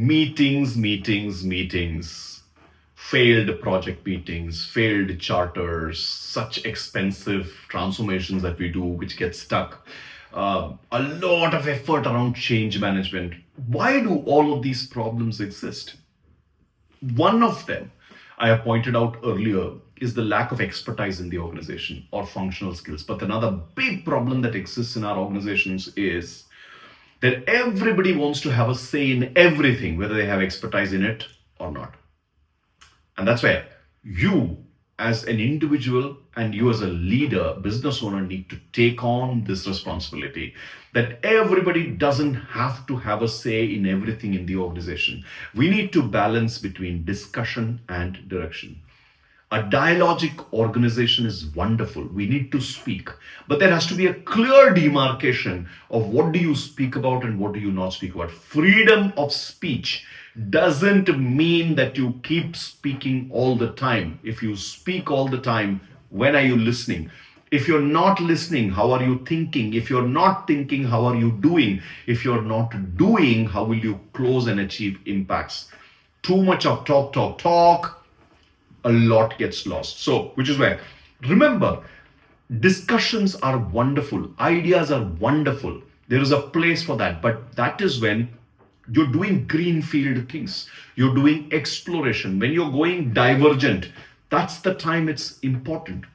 Meetings, failed project meetings, failed charters, such expensive transformations that we do, which get stuck. A lot of effort around change management. Why do all of these problems exist? One of them I have pointed out earlier is the lack of expertise in the organization or functional skills. But another big problem that exists in our organizations is that everybody wants to have a say in everything, whether they have expertise in it or not. And that's where you, as an individual and you as a leader, business owner, need to take on this responsibility that everybody doesn't have to have a say in everything in the organization. We need to balance between discussion and direction. A dialogic organization is wonderful. We need to speak, but there has to be a clear demarcation of what do you speak about and what do you not speak about. Freedom of speech doesn't mean that you keep speaking all the time. If you speak all the time, when are you listening? If you're not listening, how are you thinking? If you're not thinking, how are you doing? If you're not doing, how will you close and achieve impacts? Too much of talk, a lot gets lost. So, which is where, remember, discussions are wonderful, ideas are wonderful. There is a place for that, but that is when you're doing greenfield things, you're doing exploration. When you're going divergent, that's the time it's important.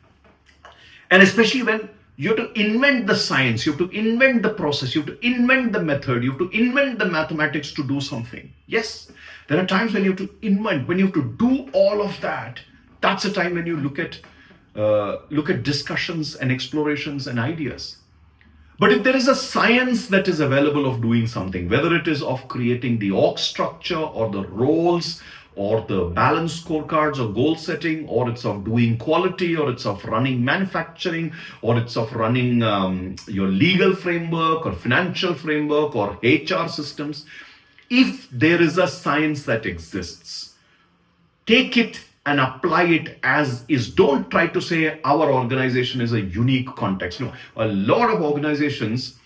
And especially when you have to invent the science, you have to invent the process, you have to invent the method, you have to invent the mathematics to do something. Yes, there are times when you have to invent, when you have to do all of that. That's a time when you look at discussions and explorations and ideas. But if there is a science that is available of doing something, whether it is of creating the org structure or the roles or the balance scorecards or goal setting, or it's of doing quality, or it's of running manufacturing, or it's of running your legal framework or financial framework or HR systems, if there is a science that exists, take it and apply it as is. Don't try to say our organization is a unique context. No, a lot of organizations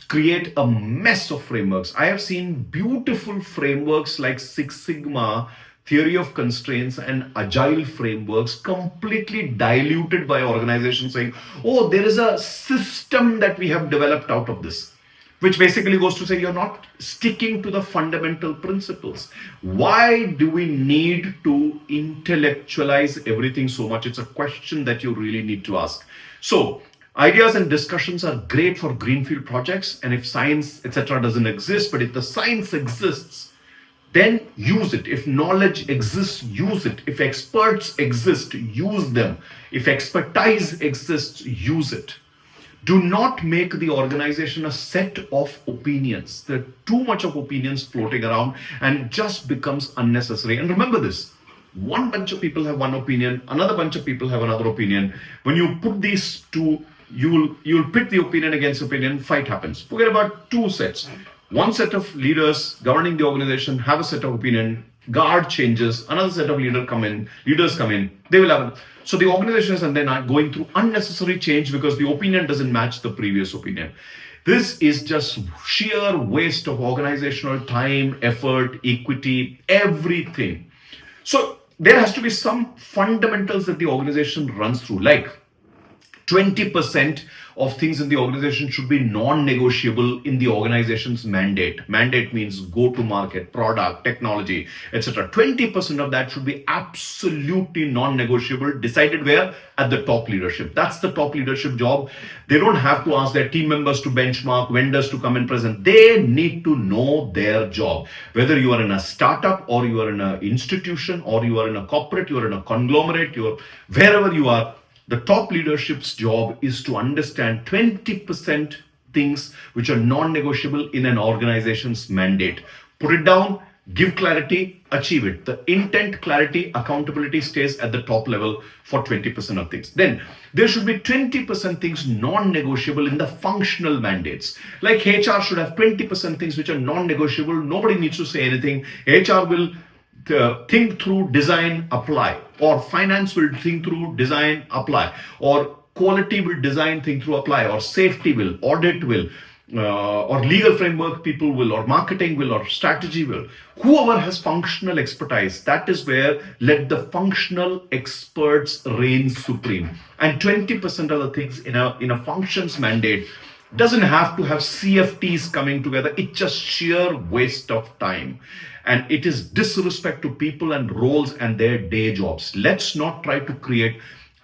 create a mess of frameworks. I have seen beautiful frameworks like Six Sigma, theory of constraints, and agile frameworks completely diluted by organizations saying, oh, there is a system that we have developed out of this, which basically goes to say you're not sticking to the fundamental principles. Why do we need to intellectualize everything so much? It's a question that you really need to ask. So ideas and discussions are great for greenfield projects, and if science, etc. doesn't exist, but if the science exists, then use it. If knowledge exists, use it. If experts exist, use them. If expertise exists, use it. Do not make the organization a set of opinions. There are too much of opinions floating around and it just becomes unnecessary. And remember this, one bunch of people have one opinion, another bunch of people have another opinion. When you put these two, you'll pit the opinion against opinion, fight happens. Forget about two sets. One set of leaders governing the organization have a set of opinion, guard changes, another set of leaders come in, they will have. So the organization is then going through unnecessary change because the opinion doesn't match the previous opinion. This is just sheer waste of organizational time, effort, equity, everything. So there has to be some fundamentals that the organization runs through, like 20% of things in the organization should be non-negotiable in the organization's mandate. Mandate means go-to-market, product, technology, etc. 20% of that should be absolutely non-negotiable, decided where? At the top leadership. That's the top leadership job. They don't have to ask their team members to benchmark, vendors to come and present. They need to know their job. Whether you are in a startup or you are in an institution or you are in a corporate, you are in a conglomerate, you are wherever you are, the top leadership's job is to understand 20% things which are non-negotiable in an organization's mandate. Put it down, give clarity, achieve it. The intent, clarity, accountability stays at the top level for 20% of things. Then there should be 20% things non-negotiable in the functional mandates. Like HR should have 20% things which are non-negotiable. Nobody needs to say anything. HR will think through, design, apply, or finance will think through, design, apply, or quality will design, think through, apply, or safety will, audit will, or legal framework people will, or marketing will, or strategy will. Whoever has functional expertise, that is where let the functional experts reign supreme. And 20% of the things in a functions mandate doesn't have to have CFTs coming together. It's just sheer waste of time. And it is disrespect to people and roles and their day jobs. Let's not try to create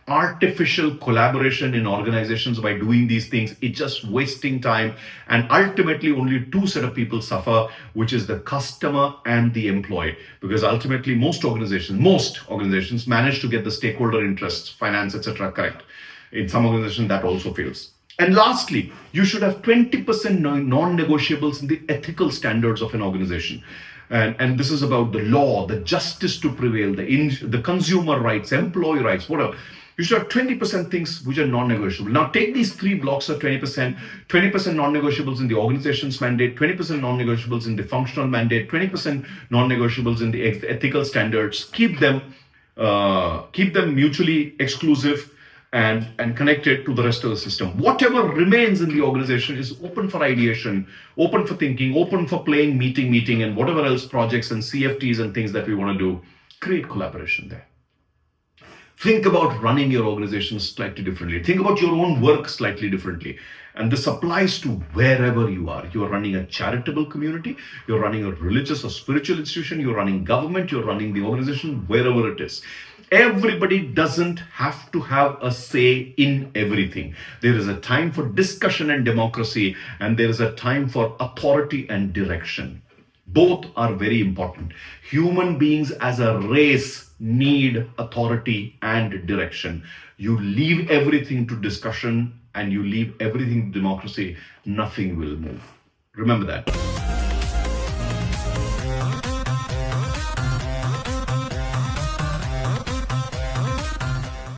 artificial collaboration in organizations by doing these things. It's just wasting time, and ultimately only two set of people suffer, which is the customer and the employee, because ultimately most organizations manage to get the stakeholder interests, finance, etc. correct. In some organizations that also fails. And lastly, you should have 20% non-negotiables in the ethical standards of an organization. And this is about the law, the justice to prevail, the consumer rights, employee rights, whatever. You should have 20% things which are non-negotiable. Now take these three blocks of 20%, 20% non-negotiables in the organization's mandate, 20% non-negotiables in the functional mandate, 20% non-negotiables in the ethical standards. Keep them mutually exclusive and connected to the rest of the system. Whatever remains in the organization is open for ideation, open for thinking, open for playing, meeting, and whatever else projects and CFTs and things that we want to do. Create collaboration there. Think about running your organization slightly differently. Think about your own work slightly differently. And this applies to wherever you are. You're running a charitable community, you're running a religious or spiritual institution, you're running government, you're running the organization, wherever it is. Everybody doesn't have to have a say in everything. There is a time for discussion and democracy, and there is a time for authority and direction. Both are very important. Human beings as a race need authority and direction. You leave everything to discussion and you leave everything to democracy, nothing will move. Remember that.